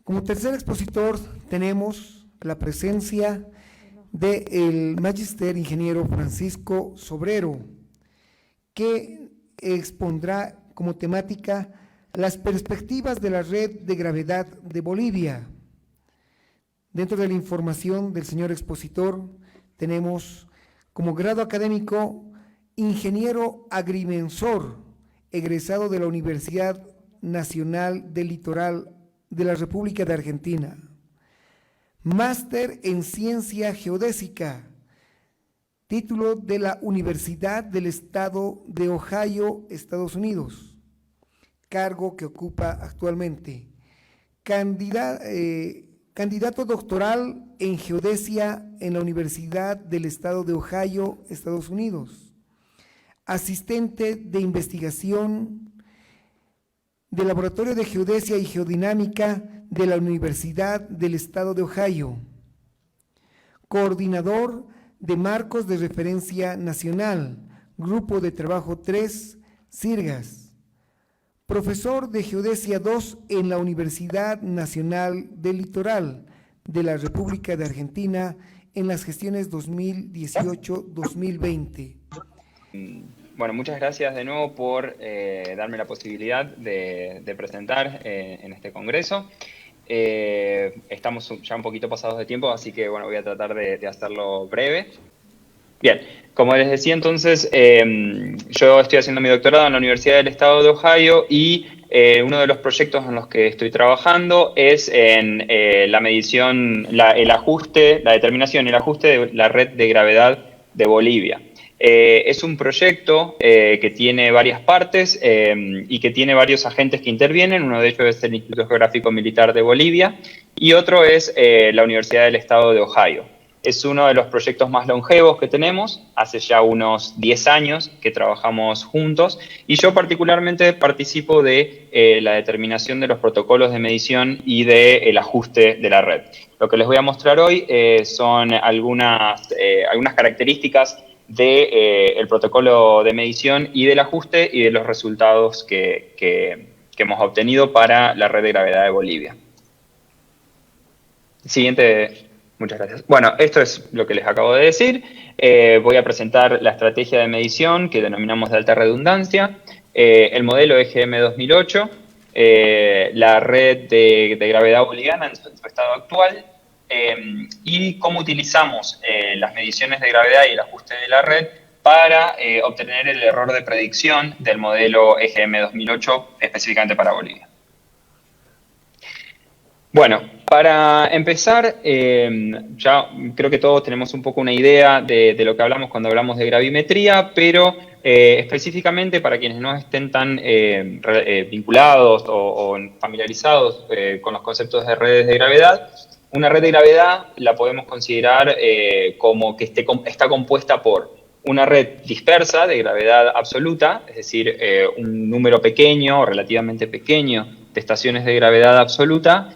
Como tercer expositor tenemos la presencia del Magister Ingeniero Francisco Sobrero, que expondrá como temática las perspectivas de la red de gravedad de Bolivia. Dentro de la información del señor expositor tenemos como grado académico Ingeniero Agrimensor, egresado de la Universidad Nacional del Litoral de la República de Argentina. Máster en Ciencia Geodésica, título de la Universidad del Estado de Ohio, Estados Unidos, cargo que ocupa actualmente. Candidato doctoral en Geodesia en la Universidad del Estado de Ohio, Estados Unidos. Asistente de investigación del Laboratorio de Geodesia y Geodinámica de la Universidad del Estado de Ohio. Coordinador de Marcos de Referencia Nacional, Grupo de Trabajo 3, CIRGAS. Profesor de Geodesia 2 en la Universidad Nacional del Litoral de la República de Argentina en las gestiones 2018-2020. Bueno, muchas gracias de nuevo por darme la posibilidad de presentar en este congreso. Estamos ya un poquito pasados de tiempo, así que bueno, voy a tratar de hacerlo breve. Bien, como les decía entonces, yo estoy haciendo mi doctorado en la Universidad del Estado de Ohio y uno de los proyectos en los que estoy trabajando es en la medición, el ajuste, la determinación y el ajuste de la red de gravedad de Bolivia. Es un proyecto que tiene varias partes y que tiene varios agentes que intervienen. Uno de ellos es el Instituto Geográfico Militar de Bolivia y otro es la Universidad del Estado de Ohio. Es uno de los proyectos más longevos que tenemos. Hace ya unos 10 años que trabajamos juntos y yo particularmente participo de la determinación de los protocolos de medición y del ajuste de la red. Lo que les voy a mostrar hoy son algunas características del protocolo de medición y del ajuste y de los resultados que hemos obtenido para la red de gravedad de Bolivia. Siguiente. Muchas gracias. Bueno, esto es lo que les acabo de decir. Voy a presentar la estrategia de medición que denominamos de alta redundancia, el modelo EGM 2008, la red de gravedad boliviana en su estado actual, y cómo utilizamos las mediciones de gravedad y el ajuste de la red para obtener el error de predicción del modelo EGM 2008 específicamente para Bolivia. Bueno, para empezar, ya creo que todos tenemos un poco una idea de lo que hablamos cuando hablamos de gravimetría, pero específicamente para quienes no estén tan vinculados o familiarizados con los conceptos de redes de gravedad, una red de gravedad la podemos considerar como que está compuesta por una red dispersa de gravedad absoluta, es decir, un número pequeño o relativamente pequeño de estaciones de gravedad absoluta,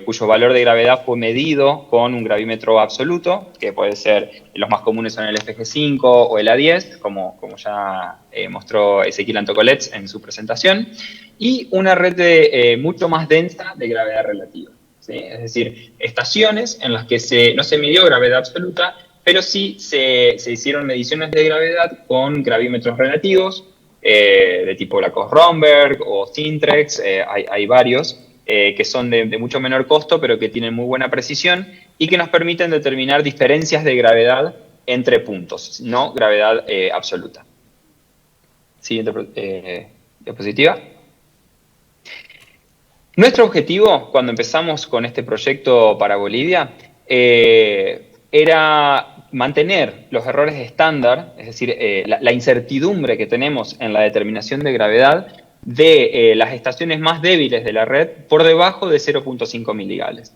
cuyo valor de gravedad fue medido con un gravímetro absoluto, que puede ser, los más comunes son el FG5 o el A10, como ya mostró Ezequiel Antocolets en su presentación, y una red mucho más densa de gravedad relativa, ¿sí? Es decir, estaciones en las que no se midió gravedad absoluta, pero sí se hicieron mediciones de gravedad con gravímetros relativos, de tipo Lacoste-Romberg o Sintrex, hay varios, que son de mucho menor costo, pero que tienen muy buena precisión y que nos permiten determinar diferencias de gravedad entre puntos, no gravedad absoluta. Siguiente diapositiva. Nuestro objetivo, cuando empezamos con este proyecto para Bolivia, era mantener los errores estándar, es decir, la incertidumbre que tenemos en la determinación de gravedad de las estaciones más débiles de la red por debajo de 0.5 miligales.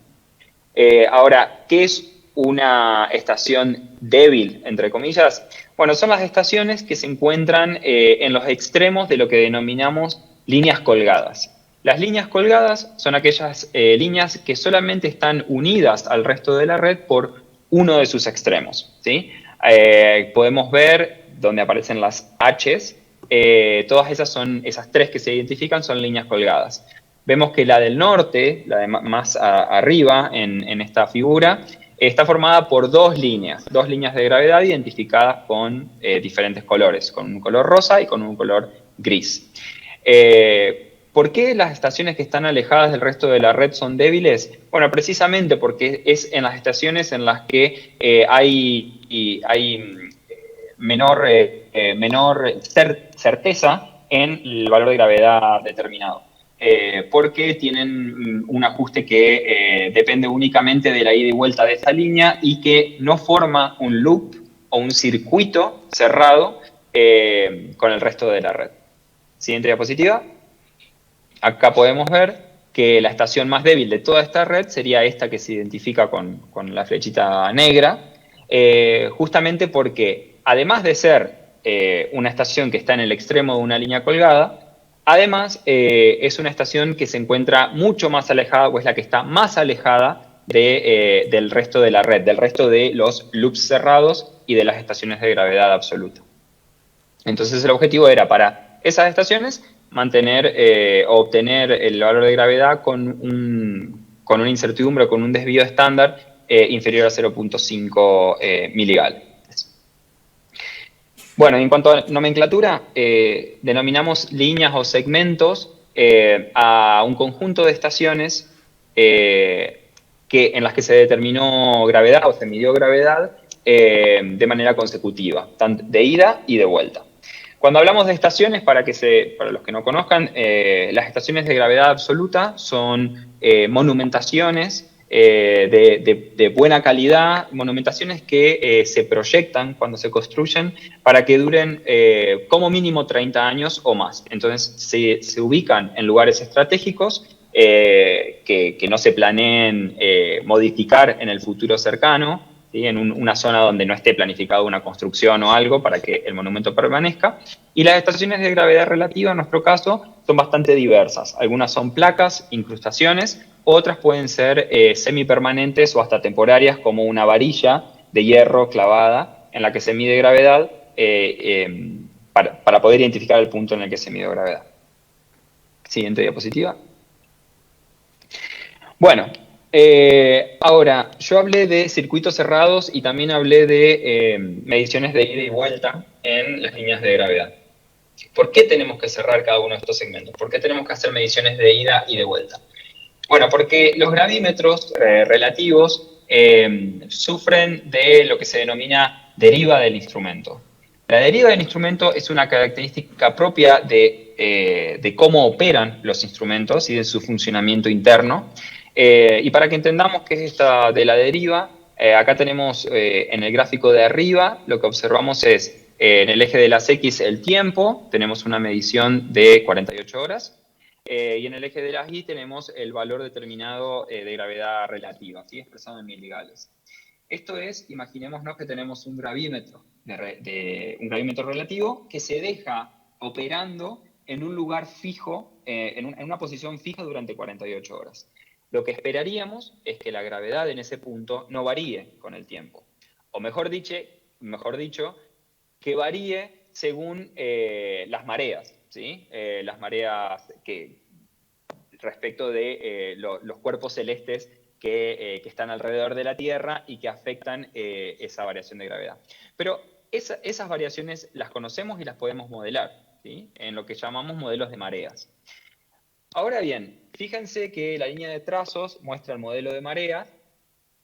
Ahora, ¿qué es una estación débil, entre comillas? Bueno, son las estaciones que se encuentran en los extremos de lo que denominamos líneas colgadas. Las líneas colgadas son aquellas líneas que solamente están unidas al resto de la red por uno de sus extremos, ¿sí? Podemos ver donde aparecen las H's. Todas esas tres que se identifican son líneas colgadas. vemos que la del norte, la de más arriba en esta figura, está formada por dos líneas de gravedad identificadas con diferentes colores, con un color rosa y con un color gris. ¿Por qué las estaciones que están alejadas del resto de la red son débiles? Bueno, precisamente porque es en las estaciones en las que hay menor certeza en el valor de gravedad determinado. Porque tienen un ajuste que depende únicamente de la ida y vuelta de esa línea y que no forma un loop o un circuito cerrado con el resto de la red. Siguiente diapositiva. Acá podemos ver que la estación más débil de toda esta red sería esta que se identifica con la flechita negra, justamente porque además de ser una estación que está en el extremo de una línea colgada, además es una estación que se encuentra mucho más alejada, o es la que está más alejada del resto de la red, del resto de los loops cerrados y de las estaciones de gravedad absoluta. Entonces el objetivo era para esas estaciones mantener o obtener el valor de gravedad con una incertidumbre o con un desvío estándar inferior a 0.5 miligales. Bueno, en cuanto a nomenclatura, denominamos líneas o segmentos a un conjunto de estaciones en las que se determinó gravedad o se midió gravedad de manera consecutiva, tanto de ida y de vuelta. Cuando hablamos de estaciones, para los que no conozcan, las estaciones de gravedad absoluta son monumentaciones de buena calidad, monumentaciones que se proyectan cuando se construyen para que duren como mínimo 30 años o más. Entonces se ubican en lugares estratégicos que no se planeen modificar en el futuro cercano, ¿sí? En una zona donde no esté planificada una construcción o algo para que el monumento permanezca. Y las estaciones de gravedad relativa, en nuestro caso, son bastante diversas. Algunas son placas, incrustaciones, otras pueden ser semipermanentes o hasta temporarias, como una varilla de hierro clavada en la que se mide gravedad para poder identificar el punto en el que se mide gravedad. Siguiente diapositiva. Bueno, ahora, yo hablé de circuitos cerrados y también hablé de mediciones de ida y vuelta en las líneas de gravedad. ¿Por qué tenemos que cerrar cada uno de estos segmentos? ¿Por qué tenemos que hacer mediciones de ida y de vuelta? Bueno, porque los gravímetros relativos sufren de lo que se denomina deriva del instrumento. La deriva del instrumento es una característica propia de cómo operan los instrumentos y de su funcionamiento interno. Y para que entendamos qué es esta de la deriva, acá tenemos en el gráfico de arriba, lo que observamos es en el eje de las X el tiempo, tenemos una medición de 48 horas, y en el eje de las Y tenemos el valor determinado de gravedad relativa, ¿sí? Expresado en miligales. Esto es, imaginémonos que tenemos un gravímetro, un gravímetro relativo que se deja operando en un lugar fijo, en una posición fija durante 48 horas. Lo que esperaríamos es que la gravedad en ese punto no varíe con el tiempo. O mejor dicho, que varíe según las mareas, ¿sí? Las mareas respecto de los cuerpos celestes que están alrededor de la Tierra y que afectan esa variación de gravedad. Pero esas variaciones las conocemos y las podemos modelar, ¿sí? En lo que llamamos modelos de mareas. Ahora bien, fíjense que la línea de trazos muestra el modelo de mareas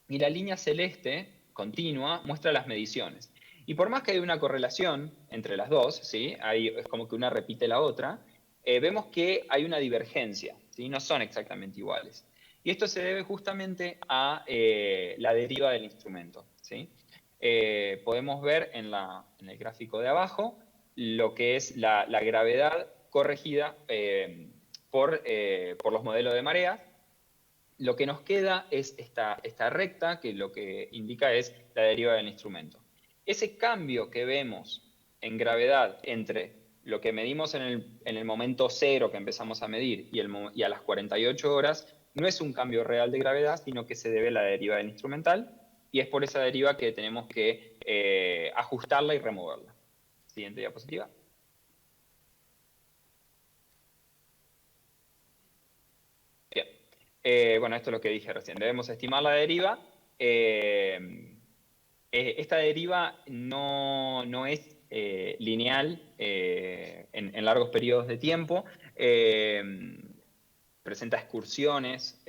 y la línea celeste continua muestra las mediciones. Y por más que hay una correlación entre las dos, ¿sí? Es como que una repite la otra, vemos que hay una divergencia, ¿sí? No son exactamente iguales. Y esto se debe justamente a la deriva del instrumento, ¿sí? Podemos ver en el gráfico de abajo lo que es la gravedad corregida por los modelos de marea. Lo que nos queda es esta recta, que lo que indica es la deriva del instrumento. Ese cambio que vemos en gravedad entre lo que medimos en el momento cero que empezamos a medir y a las 48 horas, no es un cambio real de gravedad, sino que se debe a la deriva del instrumental, y es por esa deriva que tenemos que ajustarla y removerla. Siguiente diapositiva. Bueno, esto es lo que dije recién. Debemos estimar la deriva. Esta deriva no es lineal en largos periodos de tiempo. Presenta excursiones,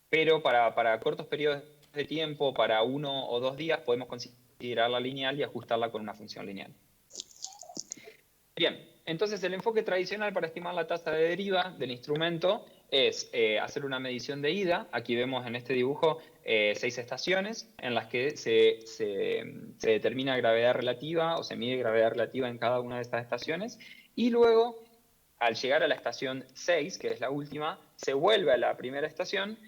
pero para cortos periodos de tiempo, para 1 o 2 días, podemos considerarla lineal y ajustarla con una función lineal. Bien, entonces el enfoque tradicional para estimar la tasa de deriva del instrumento es hacer una medición de ida. Aquí vemos en este dibujo 6 estaciones en las que se determina gravedad relativa o se mide gravedad relativa en cada una de estas estaciones. Y luego, al llegar a la estación 6, que es la última, se vuelve a la primera estación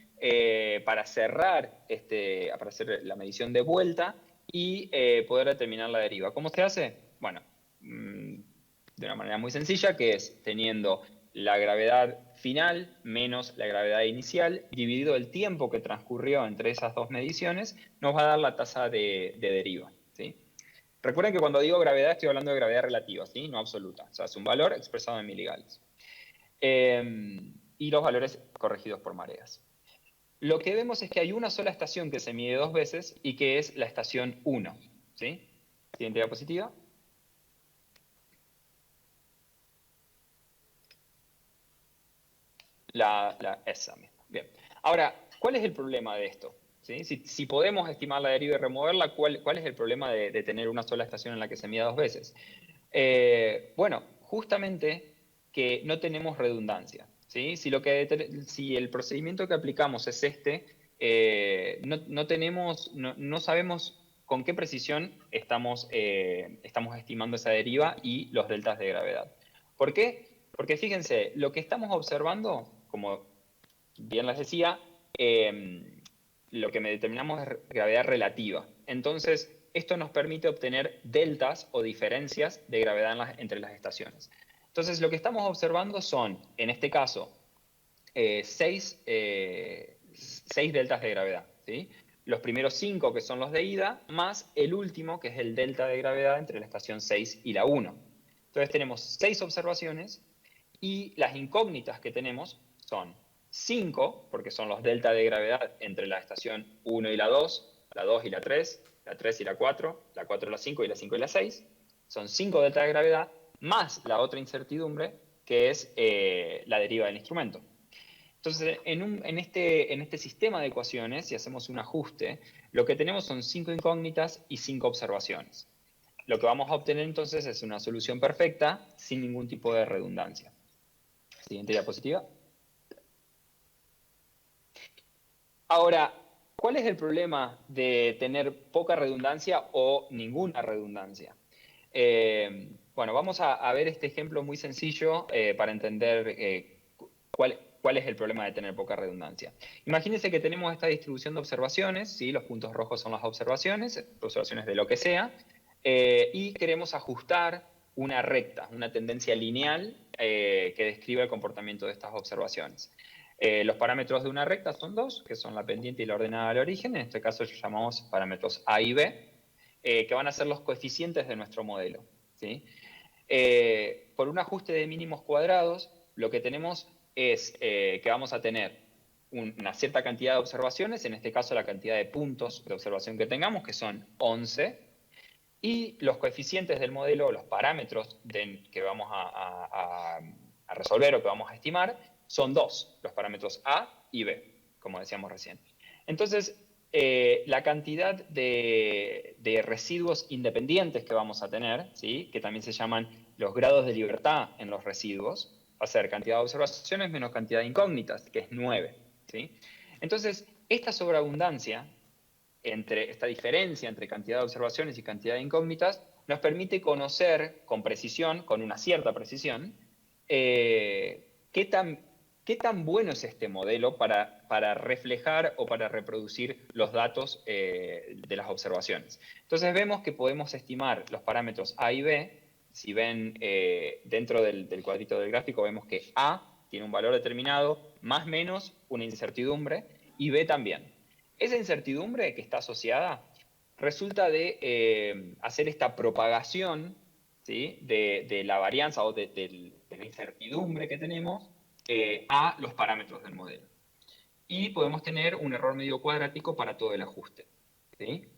para cerrar, para hacer la medición de vuelta y poder determinar la deriva. ¿Cómo se hace? Bueno, de una manera muy sencilla, que es teniendo la gravedad final menos la gravedad inicial, dividido el tiempo que transcurrió entre esas dos mediciones, nos va a dar la tasa de deriva, ¿sí? Recuerden que cuando digo gravedad estoy hablando de gravedad relativa, ¿sí? No absoluta. O sea, es un valor expresado en miligauss. Y los valores corregidos por mareas. Lo que vemos es que hay una sola estación que se mide 2 veces y que es la estación 1, ¿sí? Siguiente diapositiva. Esa misma. Bien. Ahora, ¿cuál es el problema de esto? ¿Sí? Si podemos estimar la deriva y removerla, ¿cuál es el problema de tener una sola estación en la que se mida 2 veces? Bueno, justamente que no tenemos redundancia. ¿Sí? Si el procedimiento que aplicamos es no sabemos con qué precisión estamos estimando esa deriva y los deltas de gravedad. ¿Por qué? Porque fíjense, lo que estamos observando, como bien les decía, lo que determinamos es gravedad relativa. Entonces, esto nos permite obtener deltas o diferencias de gravedad entre las estaciones. Entonces, lo que estamos observando son, en este caso, 6 deltas de gravedad, ¿sí? Los primeros 5, que son los de ida, más el último, que es el delta de gravedad entre la estación 6 y la 1. Entonces tenemos 6 observaciones y las incógnitas que tenemos son 5, porque son los delta de gravedad entre la estación 1 y la 2 y la 3 y la 4 y la 5 y la 5 y la 6. Son 5 delta de gravedad más la otra incertidumbre, que es la deriva del instrumento. Entonces, en este sistema de ecuaciones, si hacemos un ajuste, lo que tenemos son 5 incógnitas y 5 observaciones. Lo que vamos a obtener entonces es una solución perfecta sin ningún tipo de redundancia. Siguiente diapositiva. Ahora, ¿cuál es el problema de tener poca redundancia o ninguna redundancia? Bueno, vamos a ver este ejemplo muy sencillo para entender cuál es el problema de tener poca redundancia. Imagínense que tenemos esta distribución de observaciones, ¿sí? Los puntos rojos son las observaciones de lo que sea, y queremos ajustar una recta, una tendencia lineal que describa el comportamiento de estas observaciones. Los parámetros de una recta son 2, que son la pendiente y la ordenada al origen. En este caso los llamamos parámetros A y B, que van a ser los coeficientes de nuestro modelo, ¿sí? Por un ajuste de mínimos cuadrados, lo que tenemos es que vamos a tener una cierta cantidad de observaciones, en este caso la cantidad de puntos de observación que tengamos, que son 11, y los coeficientes del modelo, los parámetros que vamos a resolver o que vamos a estimar, son 2, los parámetros A y B, como decíamos recién. Entonces, la cantidad de residuos independientes que vamos a tener, ¿sí? Que también se llaman los grados de libertad en los residuos, va a ser cantidad de observaciones menos cantidad de incógnitas, que es 9. ¿Sí? Entonces, esta sobreabundancia, esta diferencia entre cantidad de observaciones y cantidad de incógnitas, nos permite conocer con precisión, con una cierta precisión, qué tan bueno es este modelo para reflejar o para reproducir los datos de las observaciones. Entonces vemos que podemos estimar los parámetros A y B. Si ven dentro del cuadrito del gráfico, vemos que A tiene un valor determinado, más o menos una incertidumbre, y B también. Esa incertidumbre que está asociada resulta de hacer esta propagación, ¿sí? de la varianza o de la incertidumbre que tenemos a los parámetros del modelo. y podemos tener un error medio cuadrático para todo el ajuste. ¿Sí?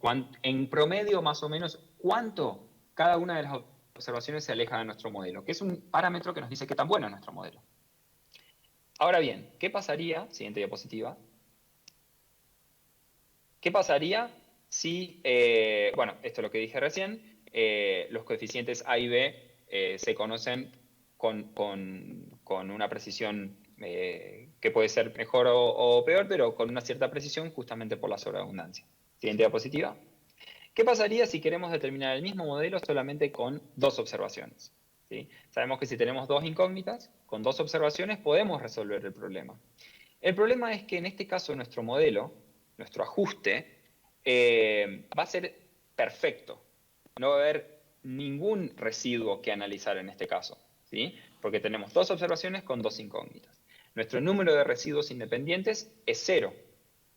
En promedio, más o menos, ¿cuánto cada una de las observaciones se aleja de nuestro modelo? Que es un parámetro que nos dice qué tan bueno es nuestro modelo. Ahora bien, ¿qué pasaría? Siguiente diapositiva. ¿Qué pasaría si, bueno, esto es lo que dije recién, los coeficientes A y B se conocen con una precisión que puede ser mejor o peor, pero con una cierta precisión justamente por la sobreabundancia? Siguiente diapositiva. ¿Qué pasaría si queremos determinar el mismo modelo solamente con dos observaciones? ¿Sí? Sabemos que si tenemos dos incógnitas, con dos observaciones podemos resolver el problema. El problema es que en este caso nuestro modelo, nuestro ajuste, va a ser perfecto. No va a haber ningún residuo que analizar en este caso, ¿sí? Porque tenemos dos observaciones con dos incógnitas. Nuestro número de residuos independientes es cero,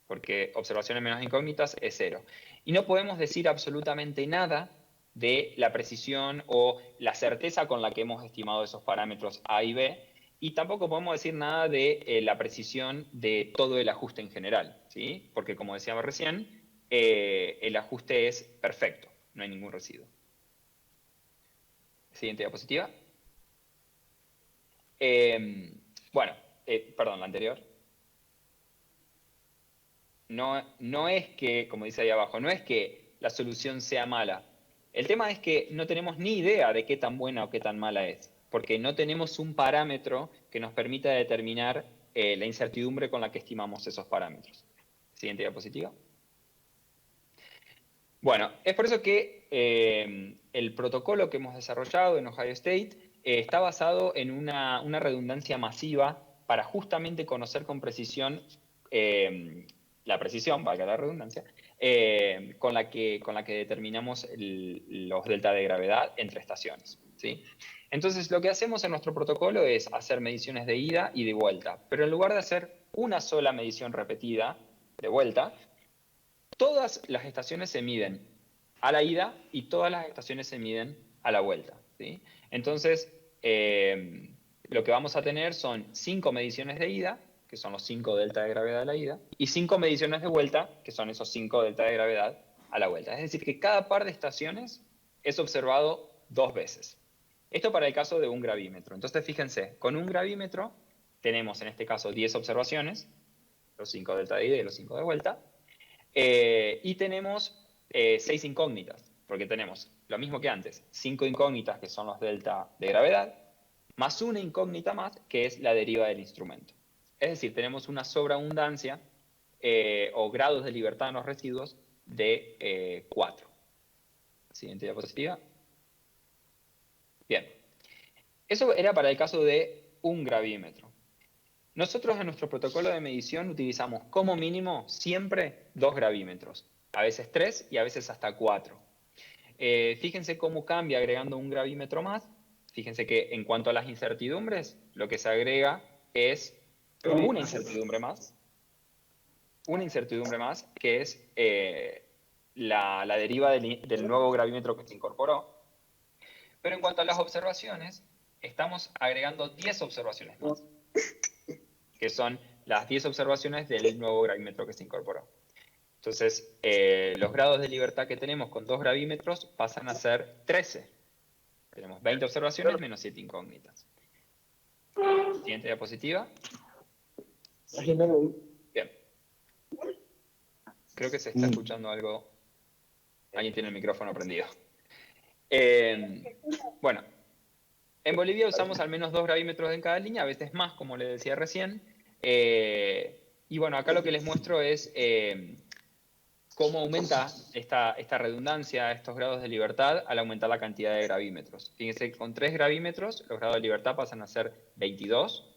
porque observaciones menos incógnitas es cero. Y no podemos decir absolutamente nada de la precisión o la certeza con la que hemos estimado esos parámetros A y B, y tampoco podemos decir nada de la precisión de todo el ajuste en general, ¿sí? Porque como decíamos recién, el ajuste es perfecto, no hay ningún residuo. Siguiente diapositiva. Bueno, perdón, la anterior. No es que, como dice ahí abajo, no es que la solución sea mala. El tema es que no tenemos ni idea de qué tan buena o qué tan mala es, porque no tenemos un parámetro que nos permita determinar la incertidumbre con la que estimamos esos parámetros. Siguiente diapositiva. Bueno, es por eso que el protocolo que hemos desarrollado en Ohio State está basado en una redundancia masiva para justamente conocer con precisión la precisión, valga la redundancia, con la que determinamos los delta de gravedad entre estaciones, ¿sí? Entonces, lo que hacemos en nuestro protocolo es hacer mediciones de ida y de vuelta, pero en lugar de hacer una sola medición repetida de vuelta, todas las estaciones se miden a la ida y todas las estaciones se miden a la vuelta, ¿sí? Entonces, lo que vamos a tener son 5 mediciones de ida, que son los 5 delta de gravedad de la ida, y 5 mediciones de vuelta, que son esos 5 delta de gravedad a la vuelta. Es decir, que cada par de estaciones es observado 2 veces. Esto para el caso de un gravímetro. Entonces, fíjense, con un gravímetro tenemos en este caso 10 observaciones, los 5 delta de ida y los 5 de vuelta, y tenemos 6 incógnitas, porque tenemos lo mismo que antes, 5 incógnitas que son los delta de gravedad, más una incógnita más que es la deriva del instrumento. Es decir, tenemos una sobreabundancia o grados de libertad en los residuos de 4. Siguiente diapositiva. Bien, eso era para el caso de un gravímetro. Nosotros en nuestro protocolo de medición utilizamos como mínimo siempre 2 gravímetros, a veces 3 y a veces hasta 4. Fíjense cómo cambia agregando un gravímetro más. Fíjense que en cuanto a las incertidumbres, lo que se agrega es una incertidumbre más, que es la deriva del nuevo gravímetro que se incorporó. Pero en cuanto a las observaciones, estamos agregando 10 observaciones más, que son las 10 observaciones del nuevo gravímetro que se incorporó. Entonces, los grados de libertad que tenemos con 2 gravímetros pasan a ser 13. Tenemos 20 observaciones menos 7 incógnitas. Siguiente diapositiva. Bien. Creo que se está escuchando algo. Alguien tiene el micrófono prendido. Bueno, en Bolivia usamos al menos 2 gravímetros en cada línea, a veces más, como les decía recién. Y bueno, acá lo que les muestro es cómo aumenta esta redundancia, estos grados de libertad, al aumentar la cantidad de gravímetros. Fíjense que con 3 gravímetros los grados de libertad pasan a ser 22,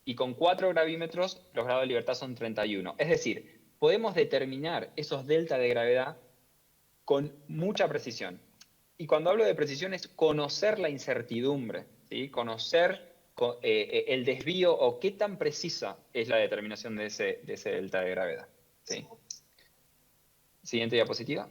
y con 4 gravímetros los grados de libertad son 31. Es decir, podemos determinar esos delta de gravedad con mucha precisión. Y cuando hablo de precisión es conocer la incertidumbre, ¿sí? Conocer el desvío o qué tan precisa es la determinación de ese delta de gravedad, ¿sí? Siguiente diapositiva.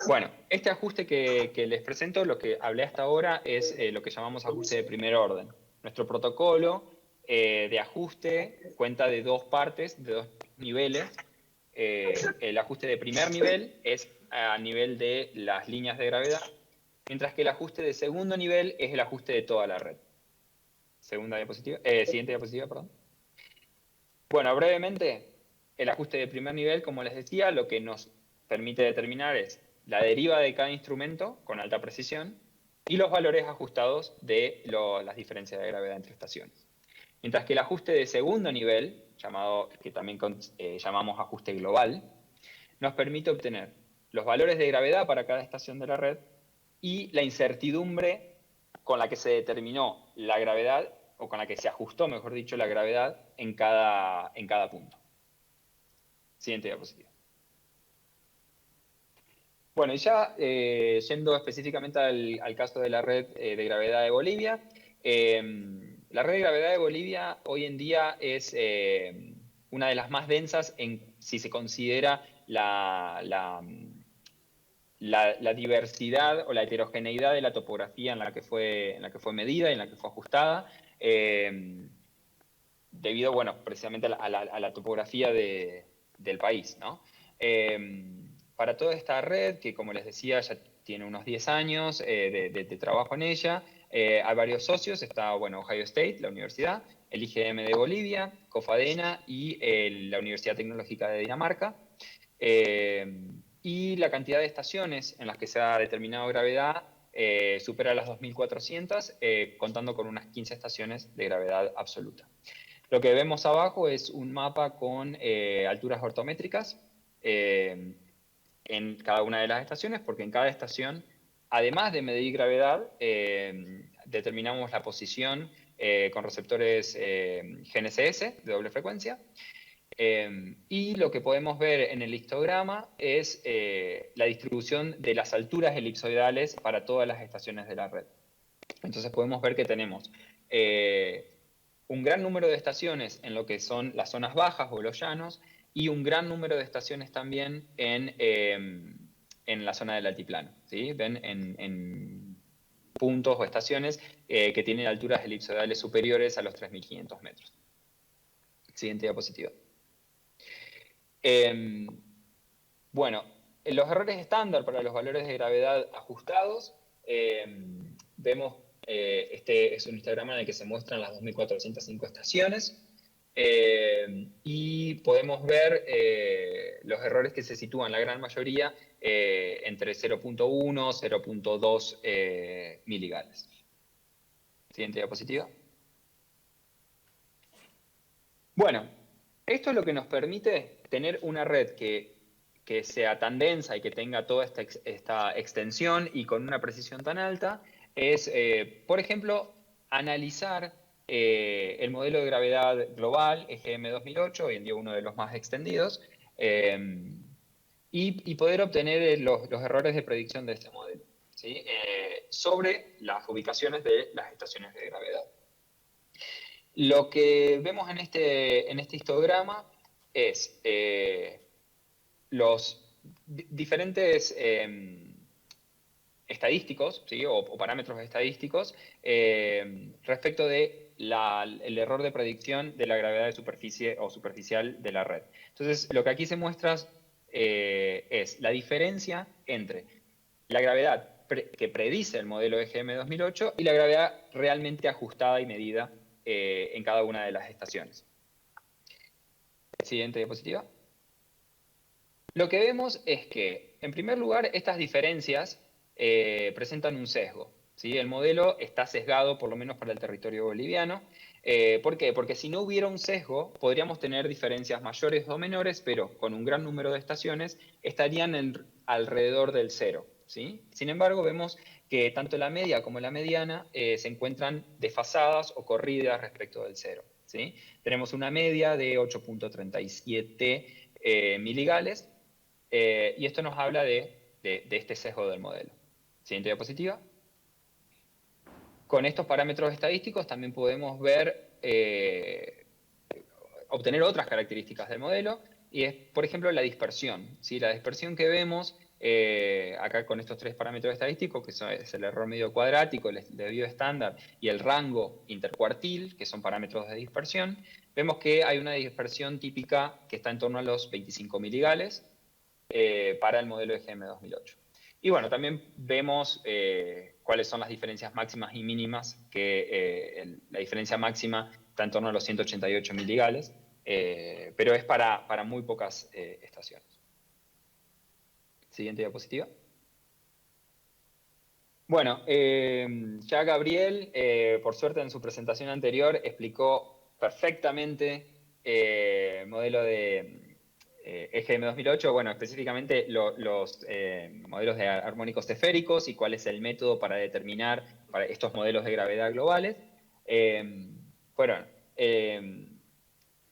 Bueno, este ajuste que les presento, lo que hablé hasta ahora, es lo que llamamos ajuste de primer orden. Nuestro protocolo de ajuste cuenta de dos partes, de dos niveles. El ajuste de primer nivel es a nivel de las líneas de gravedad, mientras que el ajuste de segundo nivel es el ajuste de toda la red. Siguiente diapositiva, perdón. Bueno, brevemente, el ajuste de primer nivel, como les decía, lo que nos permite determinar es la deriva de cada instrumento con alta precisión y los valores ajustados de las diferencias de gravedad entre estaciones. Mientras que el ajuste de segundo nivel, que también llamamos ajuste global, nos permite obtener los valores de gravedad para cada estación de la red y la incertidumbre con la que se determinó la gravedad, o con la que se ajustó, mejor dicho, la gravedad en cada punto. Siguiente diapositiva. Bueno, y ya yendo específicamente al caso de la red de gravedad de Bolivia, la red de gravedad de Bolivia hoy en día es una de las más densas si se considera la diversidad o la heterogeneidad de la topografía en la que fue medida y en la que fue ajustada, debido, bueno, precisamente a la topografía del país, ¿no? Para toda esta red, que como les decía, ya tiene unos 10 años de trabajo en ella, hay varios socios, está, bueno, Ohio State, la universidad, el IGM de Bolivia, COFADENA y la Universidad Tecnológica de Dinamarca. Y la cantidad de estaciones en las que se ha determinado gravedad supera las 2.400, contando con unas 15 estaciones de gravedad absoluta. Lo que vemos abajo es un mapa con alturas ortométricas en cada una de las estaciones, porque en cada estación, además de medir gravedad, determinamos la posición con receptores GNSS de doble frecuencia. Y lo que podemos ver en el histograma es la distribución de las alturas elipsoidales para todas las estaciones de la red. Entonces podemos ver que tenemos un gran número de estaciones en lo que son las zonas bajas o los llanos, y un gran número de estaciones también en la zona del altiplano. ¿Sí? Ven en puntos o estaciones que tienen alturas elipsoidales superiores a los 3.500 metros. Siguiente diapositiva. Bueno, los errores estándar para los valores de gravedad ajustados, vemos, este es un histograma en el que se muestran las 2.405 estaciones, y podemos ver los errores que se sitúan, la gran mayoría, entre 0.1 y 0.2 miligales. Siguiente diapositiva. Bueno, esto es lo que nos permite tener una red que sea tan densa y que tenga toda esta extensión y con una precisión tan alta, es, por ejemplo, analizar el modelo de gravedad global, EGM 2008, hoy en día uno de los más extendidos, y poder obtener los errores de predicción de este modelo, ¿sí? Sobre las ubicaciones de las estaciones de gravedad. Lo que vemos en este histograma es los diferentes estadísticos, ¿sí? o parámetros estadísticos respecto de el error de predicción de la gravedad de superficie o superficial de la red. Entonces, lo que aquí se muestra es la diferencia entre la gravedad que predice el modelo EGM 2008 y la gravedad realmente ajustada y medida en cada una de las estaciones. Siguiente diapositiva. Lo que vemos es que, en primer lugar, estas diferencias presentan un sesgo, ¿sí? El modelo está sesgado, por lo menos para el territorio boliviano. ¿Por qué? Porque si no hubiera un sesgo, podríamos tener diferencias mayores o menores, pero con un gran número de estaciones estarían alrededor del cero, ¿sí? Sin embargo, vemos que tanto la media como la mediana se encuentran desfasadas o corridas respecto del cero, ¿sí? Tenemos una media de 8.37 miligales, y esto nos habla de este sesgo del modelo. Siguiente diapositiva. Con estos parámetros estadísticos también podemos ver, obtener otras características del modelo, y es, por ejemplo, la dispersión, ¿sí? La dispersión que vemos acá con estos 3 parámetros estadísticos, que es el error medio cuadrático, el desvío estándar y el rango intercuartil, que son parámetros de dispersión, vemos que hay una dispersión típica que está en torno a los 25 miligales para el modelo EGM 2008. Y bueno, también vemos cuáles son las diferencias máximas y mínimas, que la diferencia máxima está en torno a los 188 miligales, pero es para muy pocas estaciones. Siguiente diapositiva. Bueno, ya Gabriel, por suerte en su presentación anterior, explicó perfectamente el modelo de EGM 2008, bueno, específicamente los modelos de armónicos esféricos y cuál es el método para determinar para estos modelos de gravedad globales. Fueron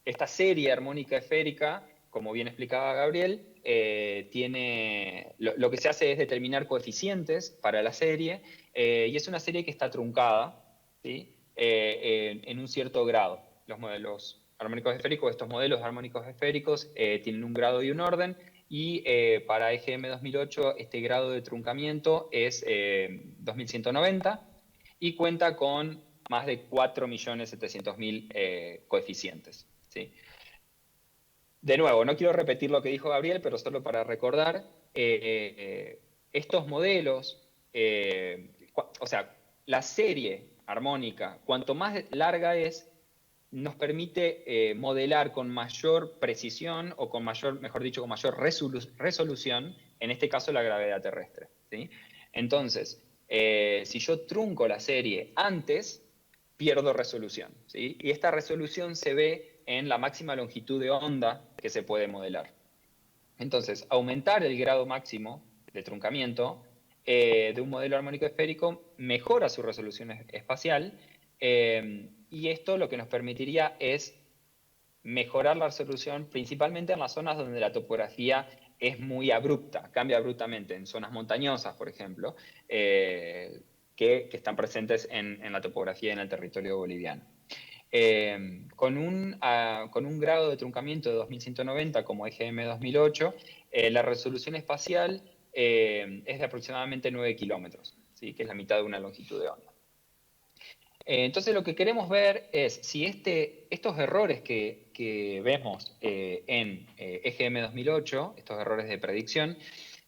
esta serie armónica esférica, como bien explicaba Gabriel, lo que se hace es determinar coeficientes para la serie, y es una serie que está truncada, ¿sí? En un cierto grado. Los modelos armónicos esféricos, estos modelos armónicos esféricos tienen un grado y un orden, y para EGM 2008 este grado de truncamiento es 2190 y cuenta con más de 4.700.000 coeficientes, ¿sí? De nuevo, no quiero repetir lo que dijo Gabriel, pero solo para recordar, estos modelos, o sea, la serie armónica, cuanto más larga es, nos permite modelar con mayor precisión o con mayor, mejor dicho, con mayor resolución, en este caso la gravedad terrestre, ¿sí? Entonces, si yo trunco la serie antes, pierdo resolución, ¿sí? Y esta resolución se ve en la máxima longitud de onda que se puede modelar. Entonces, aumentar el grado máximo de truncamiento de un modelo armónico esférico mejora su resolución espacial, y esto lo que nos permitiría es mejorar la resolución principalmente en las zonas donde la topografía es muy abrupta, cambia abruptamente, en zonas montañosas, por ejemplo, que están presentes en la topografía en el territorio boliviano. Con un grado de truncamiento de 2190 como EGM 2008, la resolución espacial es de aproximadamente 9 kilómetros, ¿sí? Que es la mitad de una longitud de onda. Entonces lo que queremos ver es si estos errores que vemos en EGM 2008, estos errores de predicción,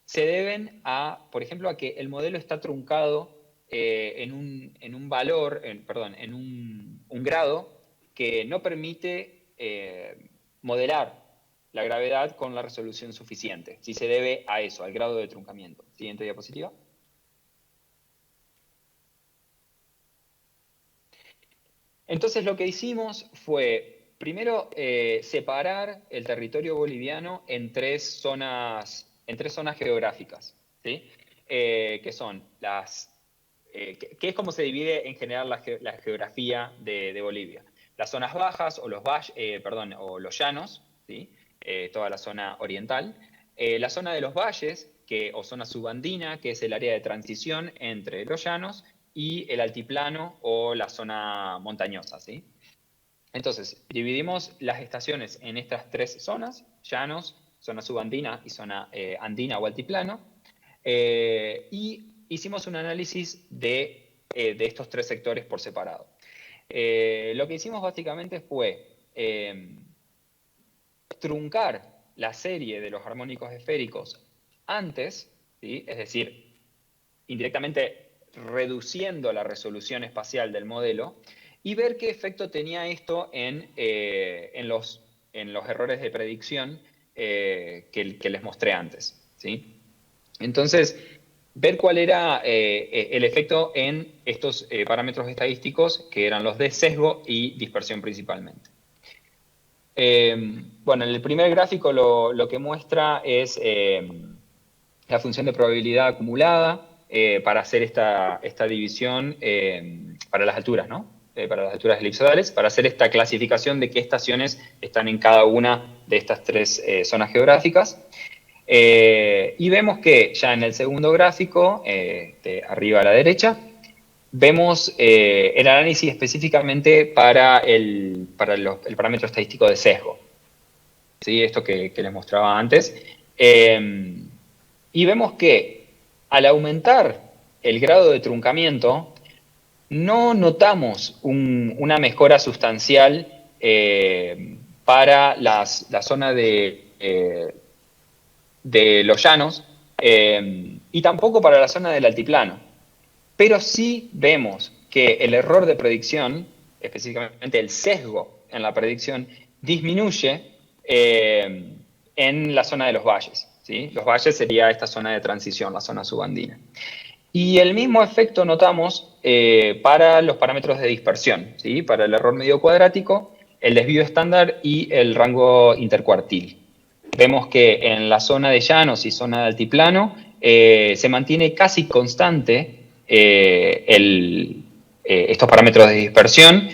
se deben a, por ejemplo, a que el modelo está truncado en un valor, en un grado que no permite modelar la gravedad con la resolución suficiente, si se debe a eso, al grado de truncamiento. Siguiente diapositiva. Entonces lo que hicimos fue, primero, separar el territorio boliviano en tres zonas geográficas, ¿sí? Que son que es como se divide en general la geografía de Bolivia. Las zonas bajas o o los llanos, ¿sí? Toda la zona oriental. La zona de los valles, o zona subandina, que es el área de transición entre los llanos, y el altiplano o la zona montañosa, ¿sí? Entonces, dividimos las estaciones en estas tres zonas: llanos, zona subandina y zona andina o altiplano, y hicimos un análisis de estos tres sectores por separado. Lo que hicimos básicamente fue truncar la serie de los armónicos esféricos antes, ¿sí? Es decir, indirectamente reduciendo la resolución espacial del modelo, y ver qué efecto tenía esto en los errores de predicción que les mostré antes, ¿sí? Entonces, ver cuál era el efecto en estos parámetros estadísticos, que eran los de sesgo y dispersión principalmente. Bueno, en el primer gráfico lo que muestra es la función de probabilidad acumulada para hacer esta división para las alturas, ¿no? Para las alturas elipsodales, para hacer esta clasificación de qué estaciones están en cada una de estas tres zonas geográficas. Y vemos que ya en el segundo gráfico, de arriba a la derecha, vemos el análisis específicamente para el parámetro estadístico de sesgo, ¿sí? Esto que les mostraba antes. y vemos que al aumentar el grado de truncamiento, no notamos una mejora sustancial para la zona de los llanos y tampoco para la zona del altiplano. Pero sí vemos que el error de predicción, específicamente el sesgo en la predicción, disminuye en la zona de los valles, ¿sí? Los valles sería esta zona de transición, la zona subandina. Y el mismo efecto notamos para los parámetros de dispersión, ¿sí? Para el error medio cuadrático, el desvío estándar y el rango intercuartil. Vemos que en la zona de llanos y zona de altiplano se mantiene casi constante estos parámetros de dispersión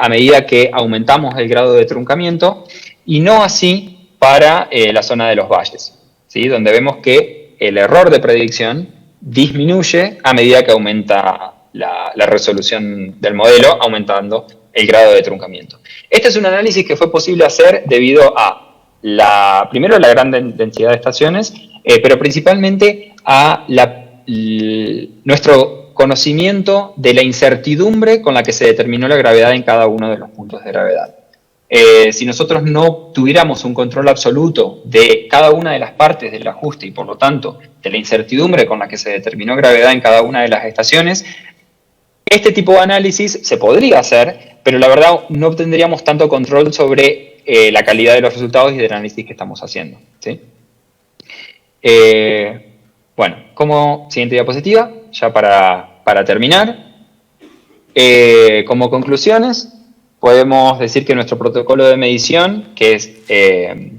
a medida que aumentamos el grado de truncamiento, y no así para la zona de los valles, ¿sí? Donde vemos que el error de predicción disminuye a medida que aumenta la resolución del modelo, aumentando el grado de truncamiento. Este es un análisis que fue posible hacer debido a primero la gran densidad de estaciones, pero principalmente a nuestro conocimiento de la incertidumbre con la que se determinó la gravedad en cada uno de los puntos de gravedad. Si nosotros no tuviéramos un control absoluto de cada una de las partes del ajuste y por lo tanto de la incertidumbre con la que se determinó gravedad en cada una de las estaciones, este tipo de análisis se podría hacer, pero la verdad no obtendríamos tanto control sobre la calidad de los resultados y del análisis que estamos haciendo, ¿sí? Bueno, como siguiente diapositiva, ya para terminar, como conclusiones, podemos decir que nuestro protocolo de medición, que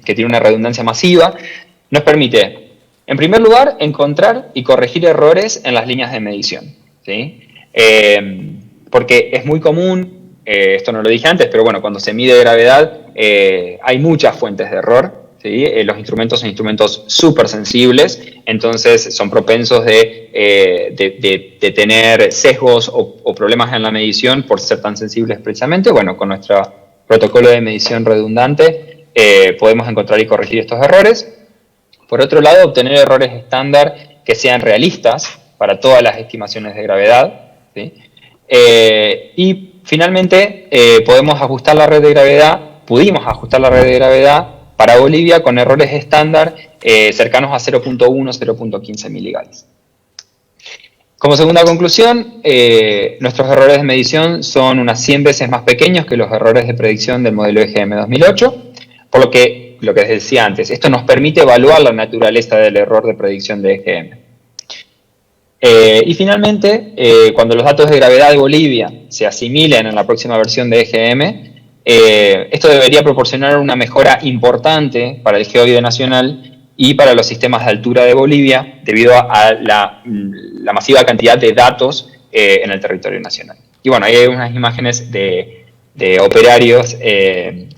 tiene una redundancia masiva, nos permite, en primer lugar, encontrar y corregir errores en las líneas de medición, ¿sí? Porque es muy común, esto no lo dije antes, pero bueno, cuando se mide gravedad hay muchas fuentes de error, ¿sí? Los instrumentos son instrumentos súper sensibles, entonces son propensos de tener sesgos o problemas en la medición por ser tan sensibles precisamente. Bueno, con nuestro protocolo de medición redundante podemos encontrar y corregir estos errores. Por otro lado, obtener errores estándar que sean realistas para todas las estimaciones de gravedad, ¿sí? Y finalmente pudimos ajustar la red de gravedad para Bolivia con errores estándar cercanos a 0.1, 0.15 miligauss. Como segunda conclusión, nuestros errores de medición son unas 100 veces más pequeños que los errores de predicción del modelo EGM 2008, por lo que les decía antes, esto nos permite evaluar la naturaleza del error de predicción de EGM. Y finalmente, cuando los datos de gravedad de Bolivia se asimilen en la próxima versión de EGM, esto debería proporcionar una mejora importante para el geoide nacional y para los sistemas de altura de Bolivia, debido a la masiva cantidad de datos en el territorio nacional. Y bueno, ahí hay unas imágenes de operarios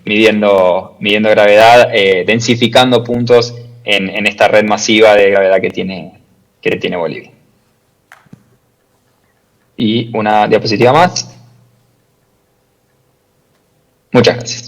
midiendo gravedad, densificando puntos en esta red masiva de gravedad que tiene Bolivia. Y una diapositiva más. Muchas gracias.